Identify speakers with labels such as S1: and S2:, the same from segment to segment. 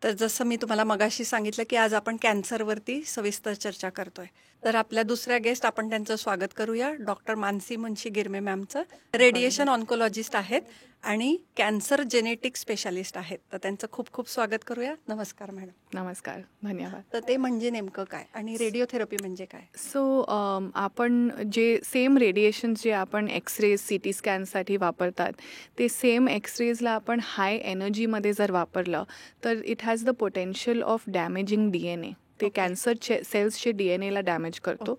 S1: तर जसं मी तुम्हाला मगाशी सांगितलं की आज आपण कॅन्सरवरती सविस्तर चर्चा करतोय. तर आपल्या दुसऱ्या गेस्ट आपण त्यांचं स्वागत करूया. डॉक्टर मानसी मुंशी गिरमे मॅमचं. रेडिएशन ऑन्कोलॉजिस्ट आहेत आणि कॅन्सर जेनेटिक स्पेशालिस्ट आहेत. तर त्यांचं खूप खूप स्वागत करूया. नमस्कार मॅडम.
S2: नमस्कार, धन्यवाद.
S1: तर ते म्हणजे नेमकं काय आणि रेडिओथेरपी म्हणजे काय?
S2: आपण जे सेम रेडिएशन्स जे आपण एक्सरेज, CT स्कॅनसाठी वापरतात, ते सेम एक्सरेजला आपण हाय एनर्जीमध्ये जर वापरलं, तर it has the potential of damaging DNA. ते कॅन्सरचे सेल्सचे DNAला डॅमेज करतो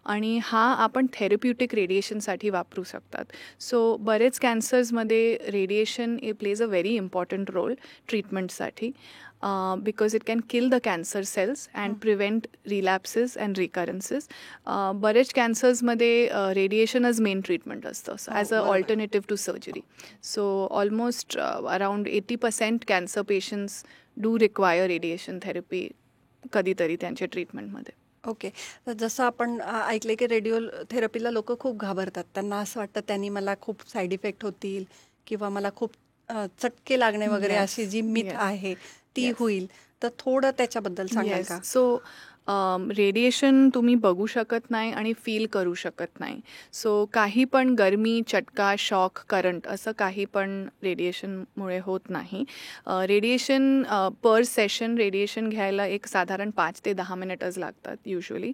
S2: आणि हा आपण थेरप्युटिक रेडिएशनसाठी वापरू शकतात. सो बरेच कॅन्सर्समध्ये radiation plays a very important role ट्रीटमेंटसाठी. Because it can kill the cancer cells and prevent relapses and recurrences. बरेच कॅन्सर्समध्ये रेडिएशनच मेन ट्रीटमेंट असतं as a alternative to surgery. So almost around 80% cancer patients do require radiation therapy कधीतरी त्यांच्या ट्रीटमेंटमध्ये.
S1: Okay. तर जसं आपण ऐकले की रेडिओथेरपीला लोक खूप घाबरतात. त्यांना असं वाटतं त्यांनी मला खूप साईड इफेक्ट होतील किंवा मला खूप चटके लागणे वगैरे अशी जी मिथ आहे ती होईल. तर थोडं त्याच्याबद्दल सांगाल का?
S2: सो रेडिएशन तुम्ही बघू शकत नाही आणि फील करू शकत नाही. सो काही पण गरमी, चटका, शॉक, करंट असं काही पण रेडिएशनमुळे होत नाही. रेडिएशन पर सेशन रेडिएशन घ्यायला एक साधारण 5 ते 10 मिनिटच लागतात युजली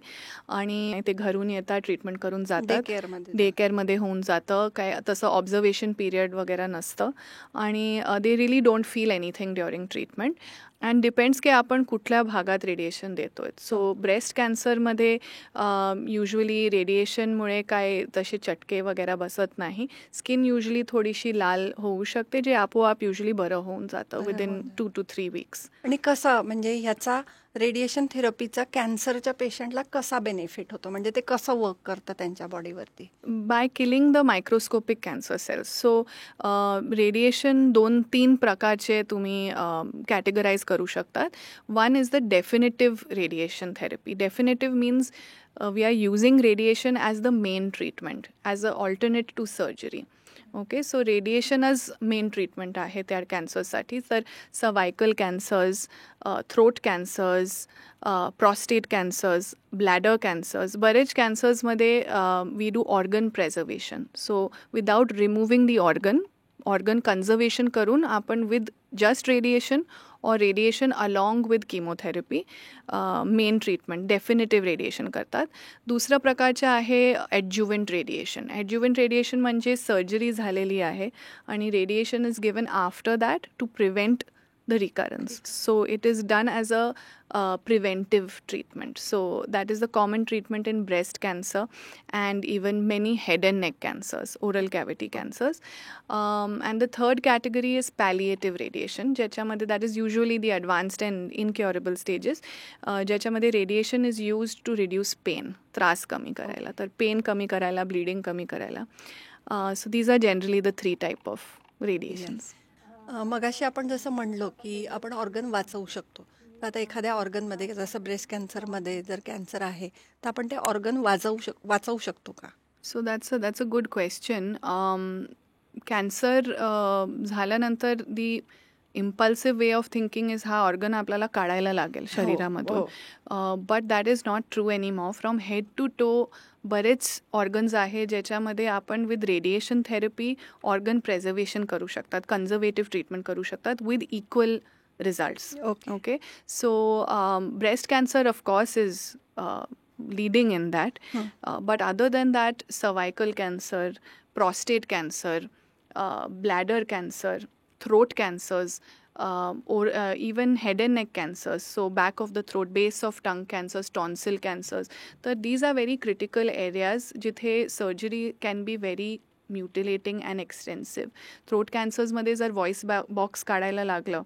S2: आणि ते घरून येतात, ट्रीटमेंट करून जातात. डे केअरमध्ये होऊन जातं. काय तसं ऑब्झर्वेशन पिरियड वगैरे नसतं आणि they really don't feel anything during treatment. And depends की आपण कुठल्या भागात रेडिएशन देतो आहे. सो ब्रेस्ट कॅन्सरमध्ये युजली रेडिएशनमुळे काय तसे चटके वगैरे बसत नाही. स्किन युजली थोडीशी लाल होऊ शकते, जे आपोआप युजली बरं होऊन जातं विदिन 2 to 3 weeks.
S1: आणि कसं म्हणजे ह्याचा रेडिएशन थेरपीचा कॅन्सरच्या पेशंटला कसा बेनिफिट होतो, म्हणजे ते कसं वर्क करतं त्यांच्या बॉडीवरती?
S2: By killing the microscopic cancer cells. So radiation 2-3 प्रकारचे तुम्ही कॅटेगराईज करू शकतात. One is the definitive radiation therapy. Definitive means we are using radiation as the main treatment, as a alternate to surgery. Okay. So रेडिएशनच main treatment आहे त्या कॅन्सरसाठी. तर cervical cancers, throat cancers, prostate cancers, bladder cancers, बरेच कॅन्सर्समध्ये we do organ preservation. So without removing the organ conservation करून आपण with just radiation or radiation along with chemotherapy main treatment definitive radiation करतात. दुसरं प्रकारचं आहे ॲड्ज्युव्हंट रेडिएशन. ॲड्ज्युव्हंट रेडिएशन म्हणजे surgery झालेली आहे आणि radiation is given after that to prevent the recurrence. So it is done as a preventive treatment. So that is the common treatment in breast cancer and even many head and neck cancers, oral cavity cancers. And the third category is palliative radiation, ज्याच्यामध्ये that is usually the advanced and incurable stages, ज्याच्यामध्ये radiation is used to reduce pain, त्रास कमी करायला, तर pen कमी करायला, bleeding कमी करायला. So these are generally the 3 type of radiations.
S1: मगाशी आपण जसं म्हणलो की आपण ऑर्गन वाचवू शकतो. तर आता एखाद्या ऑर्गनमध्ये जसं ब्रेस्ट कॅन्सरमध्ये जर कॅन्सर आहे तर आपण ते ऑर्गन वाचवू शकतो का?
S2: So that's a good question. Cancer झाल्यानंतर the impulsive way of thinking is हा ऑर्गन आपल्याला काढायला लागेल शरीरामधून. But that is not true anymore. From head to toe बरेच ऑर्गन्स आहे ज्याच्यामध्ये आपण with radiation therapy organ preservation करू शकतात, कन्झर्वेटिव्ह ट्रीटमेंट करू शकतात with equal results. Okay. So breast cancer of course is leading in that. But other than that, cervical cancer, prostate cancer, bladder cancer, throat cancers, or even head and neck cancers, so back of the throat, base of tongue cancers, tonsil cancers. So these are very critical areas jithe surgery can be very mutilating and extensive. Throat cancers मध्ये जर voice box काढायला लागलं,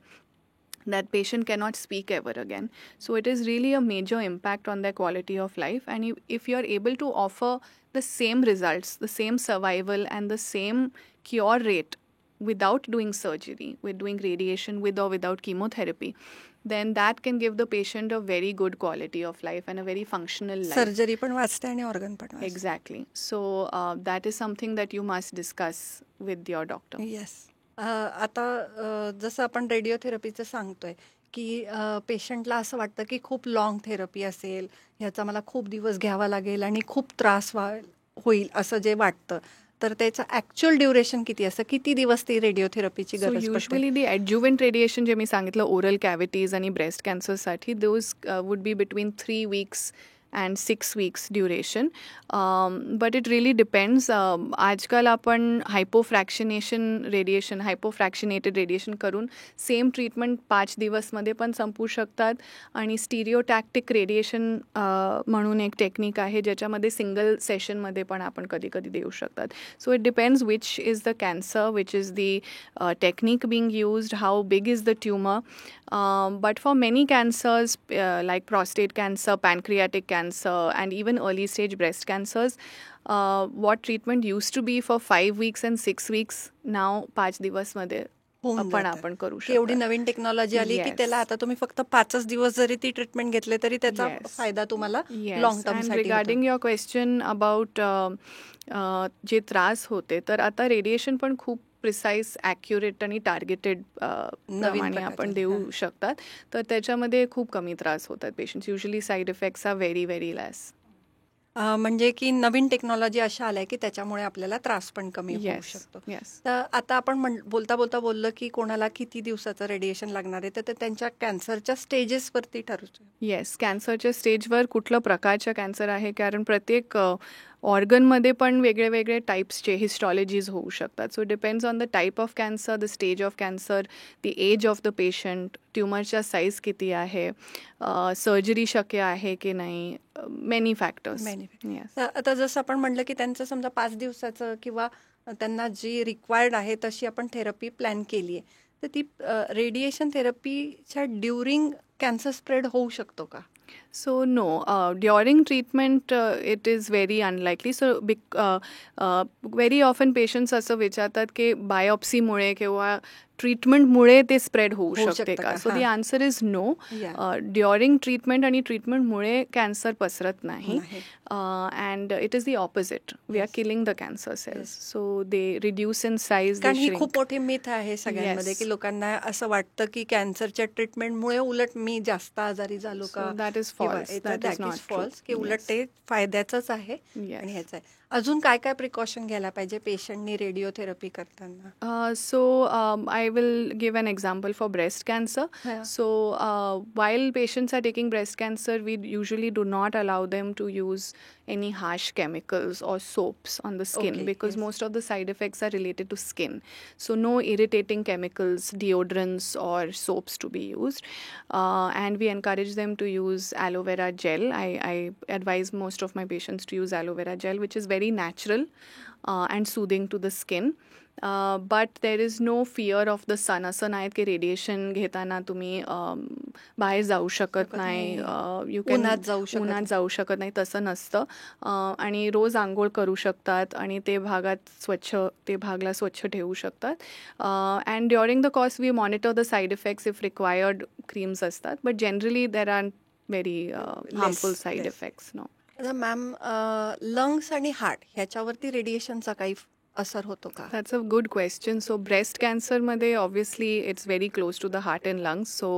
S2: that patient cannot speak ever again. So it is really a major impact on their quality of life. And if you are able to offer the same results, the same survival and the same cure rate without doing surgery, with doing radiation, with or without chemotherapy, then that can give the patient a very good quality of life and a very functional life.
S1: Surgery पण वाचते आणि organ पण वाचते.
S2: Exactly. So that is something that you must discuss with your doctor.
S1: Yes. आता जसं आपण रेडिओथेरपीचं सांगतोय की पेशंटला असं वाटतं की खूप लाँग थेरपी असेल, ह्याचा मला खूप दिवस घ्यावा लागेल आणि खूप त्रास होईल असं जे वाटतं. तर त्याचं ॲक्च्युअल ड्युरेशन किती असतं? किती दिवस ती रेडिओथेरपीची
S2: सो
S1: गरज पडते?
S2: युजली दी ॲड्ज्युव्हंट रेडिएशन जे मी सांगितलं ओरल कॅव्हिटीज आणि ब्रेस्ट कॅन्सरसाठी those would be between 3 weeks and 6 weeks duration. But it really depends. आजकाल आपण हायपोफ्रॅक्शिनेटेड रेडिएशन करून सेम ट्रीटमेंट 5 दिवसमध्ये पण संपवू शकतात. आणि स्टिरिओटॅक्टिक रेडिएशन म्हणून एक टेक्निक आहे ज्याच्यामध्ये सिंगल सेशनमध्ये पण आपण कधी कधी देऊ शकतात. So it depends which is the cancer, which is the technique being used, how big is the tumor. But for many cancers like prostate cancer, pancreatic cancer, and even early stage breast cancers, what treatment used to be for 5 weeks and 6 weeks, now 5 दिवसमध्ये
S1: होऊन जातं.
S2: आपण करू
S1: की एवढी
S2: शकतो.
S1: नवीन technology आली की
S2: Yes.
S1: त्याला आता तुम्ही फक्त 5च दिवस जरी ती ट्रीटमेंट घेतले तरी त्याचा
S2: Yes.
S1: फायदा तुम्हाला
S2: Yes.
S1: लॉंग
S2: And
S1: टर्मसाठी
S2: regarding your question about जे त्रास होते, तर आता रेडिएशन पण खूप प्रिसाईज, ॲक्युरेट आणि टार्गेटेड प्रमाणे
S1: प्रकारचे.
S2: आपण देऊ शकतात. तर त्याच्यामध्ये खूप कमी त्रास होतात patients. Usually side effects are very very less.
S1: म्हणजे की नवीन टेक्नॉलॉजी अशा आल्या की त्याच्यामुळे आपल्याला त्रास पण कमी होऊ
S2: येस,
S1: शकतो.
S2: येस.
S1: तर आता आपण बोलता बोललं की कोणाला किती दिवसाचं रेडिएशन लागणार आहे, तर ते त्यांच्या कॅन्सरच्या स्टेजेसवरती ठरवतो.
S2: येस, कॅन्सरच्या स्टेजवर कुठलं प्रकारचं कॅन्सर आहे, कारण प्रत्येक ऑर्गनमध्ये पण वेगळे वेगळे टाईप्सचे हिस्टॉलॉजीज होऊ शकतात. So depends on the type of cancer, the stage of cancer, the age of the patient, ट्युमरच्या साईज किती आहे, सर्जरी शक्य आहे की नाही, मेनी फॅक्टर्स. येस.
S1: आता जसं आपण म्हटलं की त्यांचं समजा 5 दिवसाचं किंवा त्यांना जी रिक्वायर्ड आहे तशी आपण थेरपी प्लॅन केली आहे, तर ती रेडिएशन थेरपीच्या ड्युरिंग कॅन्सर स्प्रेड होऊ शकतो का?
S2: So no, during treatment it is very unlikely. So very often patients असं विचारतात की बायोप्सीमुळे किंवा ट्रीटमेंटमुळे ते स्प्रेड होऊ
S1: होऊ
S2: शकते
S1: शकतं
S2: का?
S1: का?
S2: So the answer is no.
S1: Yeah.
S2: During treatment आणि ट्रीटमेंटमुळे कॅन्सर पसरत नाही.
S1: नाही.
S2: And it is the opposite. We are killing the cancer cells. So they reduce in size.
S1: कारण ही खूप मोठी मिथ आहे सगळ्यांमध्ये
S2: Yes.
S1: की लोकांना असं वाटतं की कॅन्सरच्या ट्रीटमेंटमुळे उलट मी जास्त आजारी झालो का?
S2: So that is false. That is not true.
S1: False की उलट
S2: Yes.
S1: ते फायद्याचंच आहे
S2: Yes.
S1: आणि ह्याचं आहे. अजून काय काय प्रिकॉशन घ्यायला पाहिजे पेशंटनी रेडिओथेरपी करताना?
S2: So I will give an example for breast cancer.
S1: Yeah.
S2: So while patients are taking breast cancer, we usually do not allow them to use any harsh chemicals or soaps on the skin,
S1: Okay,
S2: because
S1: yes.
S2: most of the side effects are related to skin. So no irritating chemicals, deodorants or soaps to be used. And we encourage them to use aloe vera gel. I advise most of my patients to use aloe vera gel, which is very natural and soothing to the skin. But there is no fear of the sun. असं नाहीत की radiation घेताना तुम्ही बाहेर जाऊ शकत नाही, you can
S1: उन्हात जाऊ शकत
S2: नाही, तसं नसतं. आणि रोज आंघोळ करू शकतात आणि ते भागला स्वच्छ ठेवू शकतात. And during the course we monitor the side effects if required creams असतात, but generally there are very harmful side effects. No.
S1: आता मॅम, लंग्स आणि हार्ट ह्याच्यावरती रेडिएशनचा काही असर होतो का?
S2: That's a good question. So breast cancer मध्ये obviously it's very close to the heart and lungs. So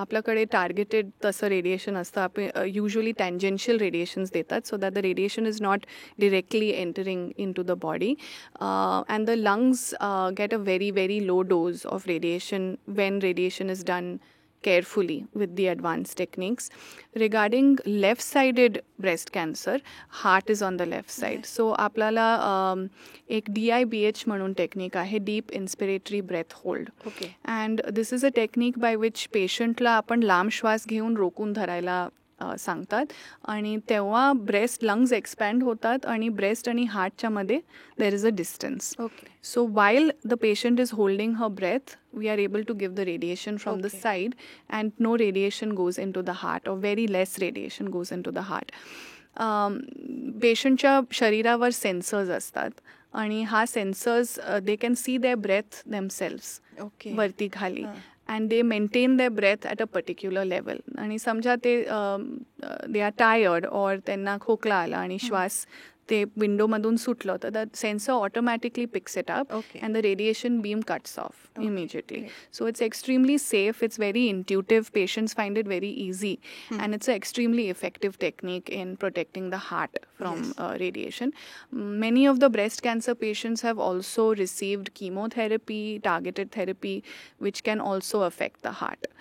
S2: आपल्याकडे targeted तसं radiation असतं. आपण usually tangential radiations देतात so that the radiation is not directly entering into the body. And the lungs get a very, very low dose of radiation when radiation is done carefully with the advanced techniques. Regarding left-sided breast cancer, heart is on the left side. So आपल्याला एक DIBH म्हणून technique आहे, deep inspiratory breath hold.
S1: Okay.
S2: And this is a technique by which पेशंटला आपण लांब श्वास घेऊन रोखून धरायला सांगतात आणि तेव्हा ब्रेस्ट लंग्स एक्सपॅन्ड होतात आणि ब्रेस्ट आणि हार्टच्या मध्ये there is a distance.
S1: Okay.
S2: So while the patient is holding her breath, we are able to give the radiation from the
S1: Okay.
S2: side, and no radiation goes into the heart, or very less radiation goes into the heart. पेशंटच्या शरीरावर sensors असतात आणि हा sensors they can see their breath themselves
S1: okay.
S2: वरती खाली, and they maintain their breath at a particular level. आणि समजा ते दे आर टायर्ड और त्यांना खोकला आला आणि श्वास ते विंडोमधून सुटलं तर द सेन्सर ऑटोमॅटिकली पिक्स it up
S1: Okay.
S2: and the radiation beam cuts off immediately. So it's extremely safe, it's very intuitive, patients find it very easy, and it's an extremely effective technique in protecting the heart from radiation. Many of the breast cancer patients have also received chemotherapy, targeted therapy, which can also affect the heart.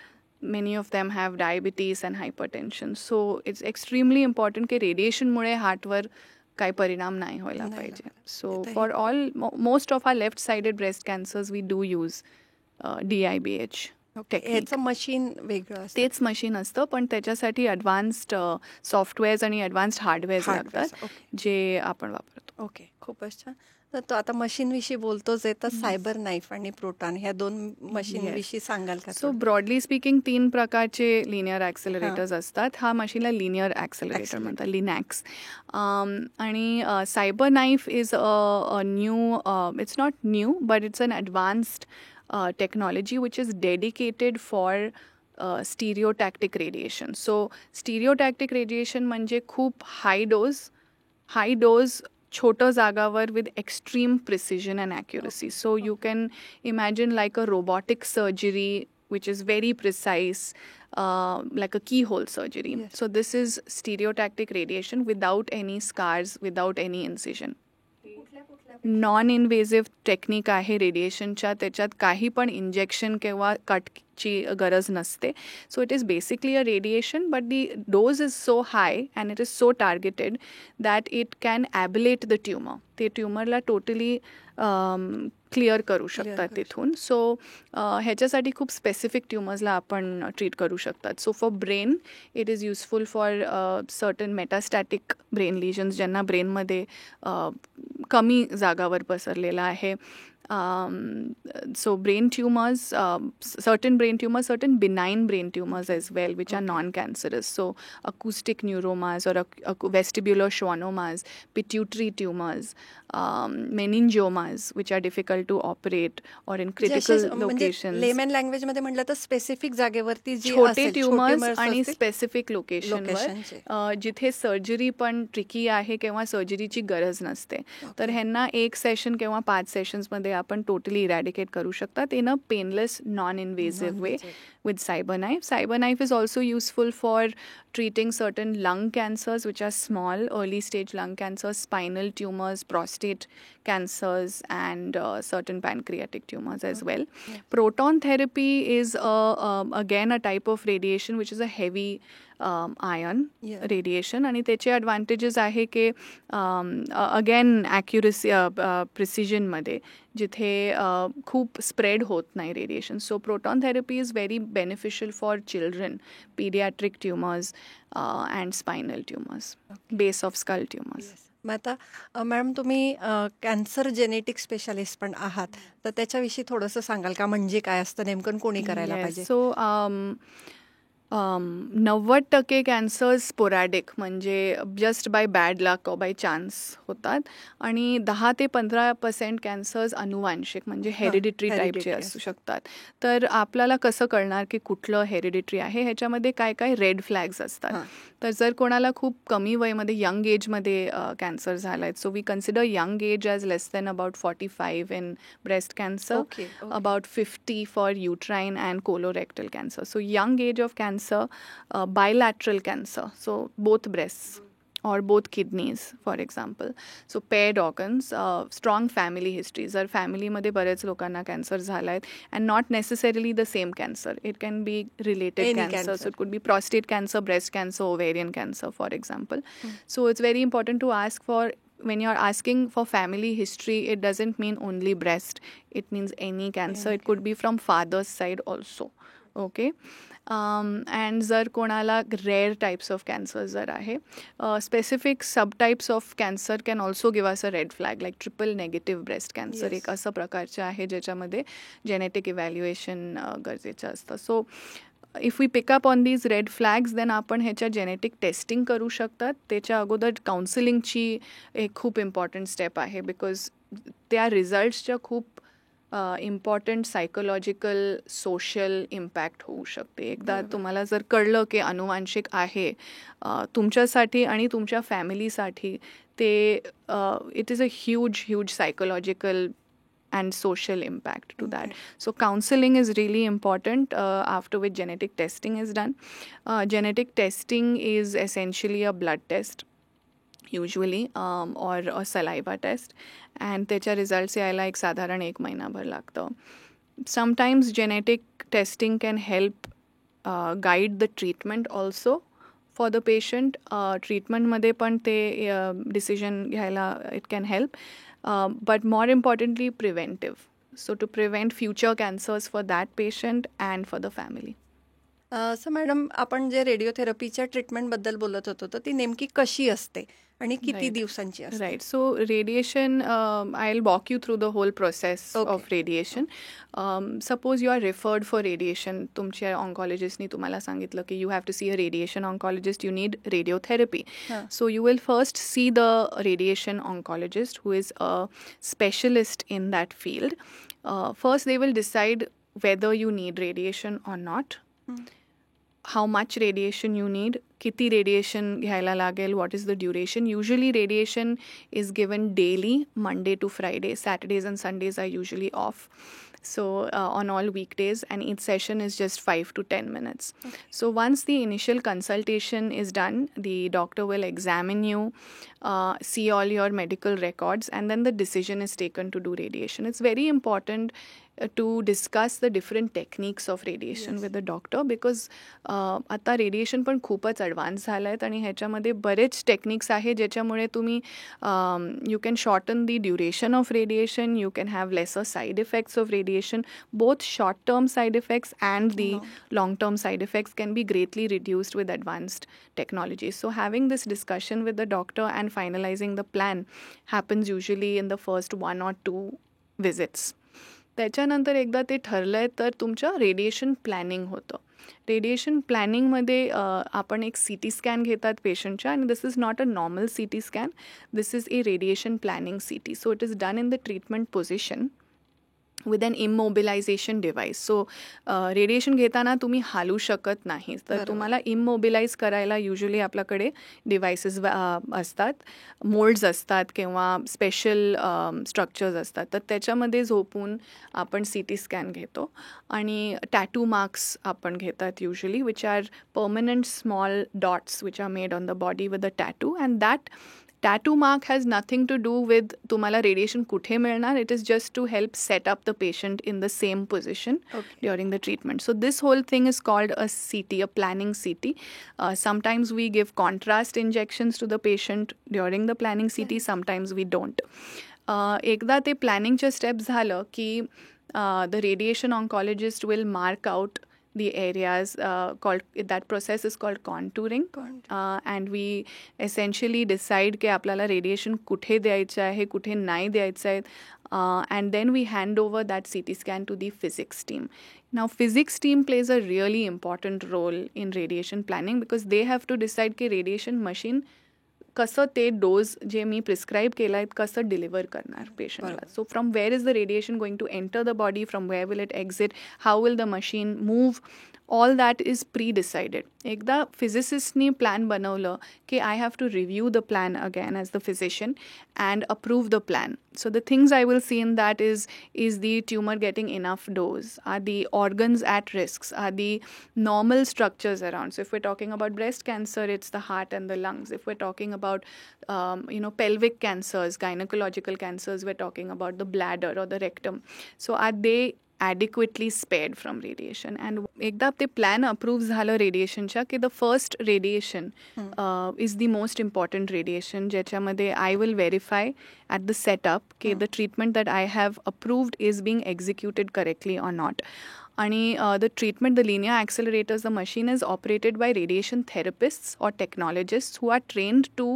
S2: Many of them have diabetes and hypertension. So it's extremely important की रेडिएशनमुळे हार्टवर काही परिणाम नाही व्हायला
S1: नाही
S2: पाहिजे.
S1: व्हायला
S2: so for all most of our left sided breast cancers we do use DIBH technique.
S1: ह्याचं machine वेगळं असतं.
S2: तेच मशीन असतं पण त्याच्यासाठी ॲडव्हान्स्ड सॉफ्टवेअर्स आणि ॲडव्हान्स्ड हार्डवेअर्स
S1: Hardwares,
S2: लागतात
S1: okay.
S2: जे आपण वापरतो.
S1: ओके, खूपच छान. तर तो आता मशीनविषयी बोलतोच आहे, तर सायबर नाईफ आणि प्रोटॉन ह्या 2 मशीनविषयी सांगाल का
S2: सो
S1: थोडं?
S2: ब्रॉडली स्पीकिंग 3 प्रकारचे लिनियर ॲक्सेलरेटर्स असतात. हा मशीनला लिनियर ॲक्सेलरेटर म्हणतात, लिनॅक्स. आणि cyber knife is a new, it's not new but it's an advanced technology which is dedicated for stereotactic radiation. So stereotactic radiation म्हणजे खूप high dose छोटं जागावर with extreme precision and accuracy. So you can imagine like a robotic surgery which is very precise, like a keyhole surgery.
S1: Yes.
S2: So this is stereotactic radiation without any scars, without any incision. Non invasive technique आहे रेडिएशनच्या. त्याच्यात काही पण injection किंवा कटची गरज नसते. So it is basically a radiation but the dose is so high and it is so targeted that it can ablate the tumour. ते ट्युमरला टोटली क्लिअर करू शकतात तिथून. सो ह्याच्यासाठी खूप स्पेसिफिक ट्युमर्सला आपण ट्रीट करू शकतात. So for brain it is useful for certain metastatic brain lesions ज्यांना ब्रेनमध्ये कमी जागावर पसरलेला आहे. So brain tumors, certain brain tumors, certain benign brain tumors as well, which are non-cancerous. So acoustic neuromas or vestibular schwannomas, pituitary tumors, meningiomas, which are difficult to operate or in critical locations.
S1: Lemon language मध्ये म्हटलं तर specific जागेवरती जी
S2: छोटे
S1: असेल,
S2: tumours आणि
S1: असतील,
S2: specific लोकेशनवर जिथे सर्जरी पण ट्रिकी आहे किंवा सर्जरीची गरज नसते. तर ह्यांना 1 सेशन किंवा 5 सेशन्समध्ये आपण टोटली इरॅडिकेट करू शकतात in a painless non invasive way with cyber knife. Cyber knife is also useful for treating certain lung cancers which are small, early stage lung cancers, spinal tumors, prostate cancers, and certain pancreatic tumors as well. Proton therapy is again a type of radiation which is a heavy ion radiation, आणि त्याचे advantages आहे की again accuracy प्रिसिजनमध्ये जिथे खूप spread होत नाही radiation. So proton therapy is very beneficial for children, pediatric tumors, and spinal tumors, base of skull tumors.
S1: मग आता मॅडम तुम्ही कॅन्सर जेनेटिक स्पेशालिस्ट पण आहात, तर त्याच्याविषयी थोडंसं सांगाल का? म्हणजे काय असतं नेमकं, कोणी करायला पाहिजे?
S2: सो 90% कॅन्सर्स स्पोरॅडिक म्हणजे जस्ट बाय बॅड लक और बाय चान्स होतात, आणि 10 ते 15% कॅन्सर्स अनुवांशिक म्हणजे हेरिडिटरी टाईपचे असू शकतात. तर आपल्याला कसं कळणार की कुठलं हेरिडिटरी आहे? ह्याच्यामध्ये काय काय रेड फ्लॅग्स असतात. तर जर कोणाला खूप कमी वयमध्ये यंग एजमध्ये कॅन्सर झाला आहे, so we consider young age as less than about 45 in breast cancer, about 50 for uterine and colorectal cancer. So young age of cancer, bilateral cancer, so both breasts or both kidneys for example. So paired organs, strong family history. जर फॅमिलीमध्ये बरेच लोकांना cancer झाला आहे and not necessarily the same cancer, it can be related cancer. So it could be prostate cancer, breast cancer, ovarian cancer for example. So it's very important to ask for, when you're asking for family history, it doesn't mean only breast, it means any cancer. It could be from father's side also. Okay. And जर कोणाला rare types of cancer जर आहे, specific subtypes of cancer can also give us a red flag, like triple negative breast cancer एक असं प्रकारचं आहे ज्याच्यामध्ये genetic evaluation गरजेचं असतं. So if we pick up on these red flags then आपण ह्याच्या जेनेटिक टेस्टिंग करू शकतात. त्याच्या अगोदर काउन्सिलिंगची एक खूप इम्पॉर्टंट स्टेप आहे, बिकॉज त्या रिझल्ट्सच्या खूप इम्पॉर्टंट सायकोलॉजिकल सोशल इम्पॅक्ट होऊ शकते. एकदा तुम्हाला जर कळलं की अनुवांशिक आहे तुमच्यासाठी आणि तुमच्या फॅमिलीसाठी, ते it is a huge psychological and social impact to that. So counseling is really important after which genetic testing is done. Genetic testing is essentially a blood test usually or a saliva test, and त्याच्या results यायला एक साधारण 1 महिनाभर लागतं. Sometimes genetic testing can help guide the treatment also for the patient. ट्रीटमेंटमध्ये पण ते decision घ्यायला it can help. But more importantly, preventive. So to prevent future cancers for that patient and for the family.
S1: So madam, आपण जे रेडिओथेरपीच्या ट्रीटमेंटबद्दल बोलत होतो, तर ती नेमकी कशी असते आणि किती दिवसांची असते?
S2: Right. So radiation, I will walk you through the whole process of radiation. Suppose you are referred for radiation. तुमच्या ऑन्कॉलॉजिस्टनी तुम्हाला सांगितलं की you have to see a radiation oncologist, you need radiotherapy. So you will first see the radiation oncologist who is a specialist in that field. First they will decide whether you need radiation or not. How much radiation you need, किती radiation घ्यायला लागेल, what is the duration. Usually radiation is given daily, Monday to Friday. Saturdays and Sundays are usually off. So on all weekdays, and each session is just 5 to 10 minutes. Okay. So once the initial consultation is done, the doctor will examine you, see all your medical records, and then the decision is taken to do radiation. It's very important to discuss the different techniques of radiation with the doctor, because आता radiation पण खूपच advance झालं आहेत आणि ह्याच्यामध्ये बरेच techniques आहे ज्याच्यामुळे तुम्ही you can shorten the duration of radiation, you can have lesser side effects of radiation. Both short term side effects and the long-term side effects can be greatly reduced with advanced technology. So having this discussion with the doctor and finalizing the plan happens usually in the first 1 or 2 visits. त्याच्यानंतर एकदा ते ठरलं तर तुमचं radiation planning होतं. Radiation प्लॅनिंगमध्ये आपण एक सी टी स्कॅन घेतात पेशंटच्या, आणि this is not a normal C T scan, this is a radiation planning C T. So it is done in the treatment position with an immobilisation device. So radiation घेताना तुम्ही हालू शकत नाही, तर तुम्हाला इमोबिलाइज करायला युजली आपल्याकडे devices असतात, मोल्ड्स असतात किंवा स्पेशल स्ट्रक्चर्स असतात. तर त्याच्यामध्ये झोपून आपण सी टी स्कॅन घेतो. आणि टॅटू मार्क्स आपण घेतात usually, which are permanent small dots which are made on the body with a tattoo. And that tattoo mark has nothing to do with तुम्हाला radiation कुठे मिळणार. It is just to help set up the patient in the same position during the treatment. So this whole thing is called a CT, a planning CT. Sometimes we give contrast injections to the patient during the planning CT, sometimes we don't. एकदा ते प्लॅनिंगचं step झालं की the radiation oncologist will mark out the areas that process is called contouring. And we essentially decide की आपल्याला radiation कुठे द्यायचं आहे, कुठे नाही द्यायचं आहे. And then we hand over that CT scan to the physics team. Now physics team plays a really important role in radiation planning, because they have to decide की radiation machine कसं ते डोज जे मी prescribe केला आहे कसं deliver करणार पेशंटला. So from where is the radiation going to enter the body, from where will it exit, how will the machine move, all that is pre decided. एकदा फिजिसिस्टनी प्लॅन बनवलं की I have to review the plan again as the physician and approve the plan. So the things I will see in that is the tumor getting enough dose? Are the organs at risks? Are the normal structures around? So if we're talking about breast cancer, it's the heart and the lungs. If we're talking about pelvic cancers, gynecological cancers, we're talking about the bladder or the rectum. So are they adequately spared from radiation? And एकदा ते plan approve झालं रेडिएशनच्या की the first radiation is the most important radiation, ज्याच्यामध्ये I will verify at the setup की the treatment that I have approved is being executed correctly or not. आणि the treatment, the linear accelerators, the machine is operated by radiation therapists or technologists who are trained to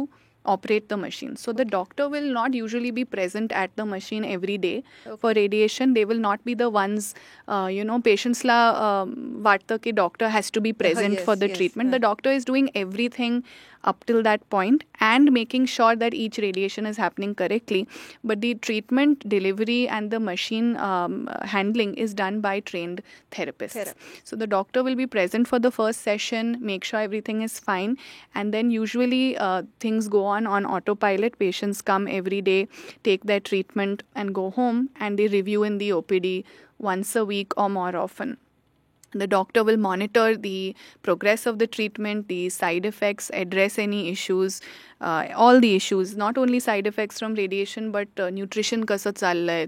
S2: operate the machine. So the doctor will not usually be present at the machine every day for radiation. They will not be the ones, patients la वाटतं की doctor has to be present
S1: yes,
S2: for the
S1: yes,
S2: treatment. The doctor is doing everything up till that point and making sure that each radiation is happening correctly. But the treatment, delivery and the machine handling is done by trained therapists. So the doctor will be present for the first session, make sure everything is fine, and then usually things go on autopilot. Patients come every day, take their treatment and go home, and they review in the OPD once a week or more often. The doctor will monitor the progress of the treatment, the side effects, address any issues, all the issues, not only side effects from radiation, but nutrition कसं चाललंय,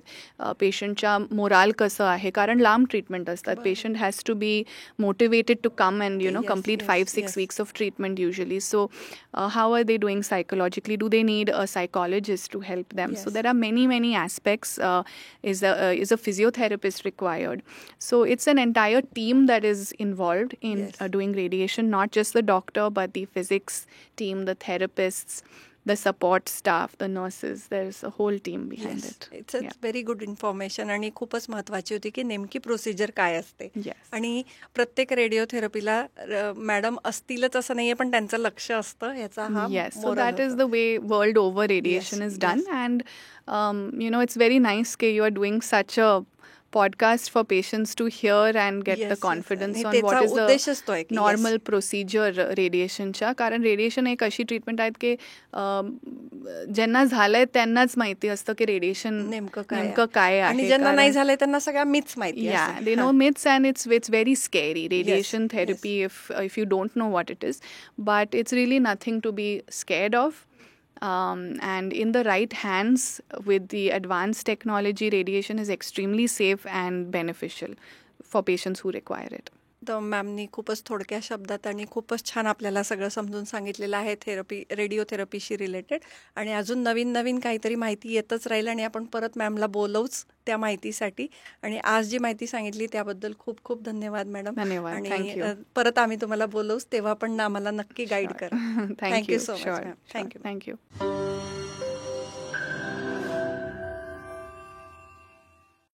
S2: पेशंटच्या morale कसं आहे, कारण लांब treatment असतात. Patient has to be motivated to come and complete 5-6 weeks of treatment usually. So how are they doing psychologically? Do they need a psychologist to help them? So there are many aspects. Is a physiotherapist required? So it's an entire team that is involved in doing radiation, not just the doctor, but the physics team, the therapists, the support staff, the nurses. There's a whole team behind it.
S1: It's a very good information आणि खूपच महत्वाची होती की नेमकी procedure काय असते. आणि प्रत्येक रेडिओथेरपीला मॅडम असतीलच असं नाहीये, पण त्यांचं लक्ष असतं याचा हा.
S2: So that is the way world over radiation is done. And it's very nice that you are doing such a podcast for patients to hear and get the confidence on what is the normal procedure radiationच्या. कारण radiation एक अशी treatment आहेत की ज्यांना झालंय त्यांनाच माहिती असतं की रेडिएशन नेमकं काय आहे,
S1: आणि ज्यांना नाही झालंय त्यांना सगळ्या मिथ्स माहिती असतात.
S2: they know myths and it's very scary, radiation therapy, if you don't know what it is, but it's really nothing to be scared of. And in the right hands with the advanced technology, radiation is extremely safe and beneficial for patients who require it.
S1: तर मॅमनी खूपच थोडक्या शब्दात आणि खूपच छान आपल्याला सगळं समजून सांगितलेलं आहे रेडिओथेरपीशी रिलेटेड. आणि अजून नवीन काहीतरी माहिती येतच राहील आणि आपण परत मॅमला बोलवूच त्या माहितीसाठी. आणि आज जी माहिती सांगितली त्याबद्दल खूप खूप धन्यवाद मॅडम. आणि परत आम्ही तुम्हाला बोलवूच, तेव्हा पण आम्हाला नक्की गाईड करा. Thank you so much.
S2: थँक्यू.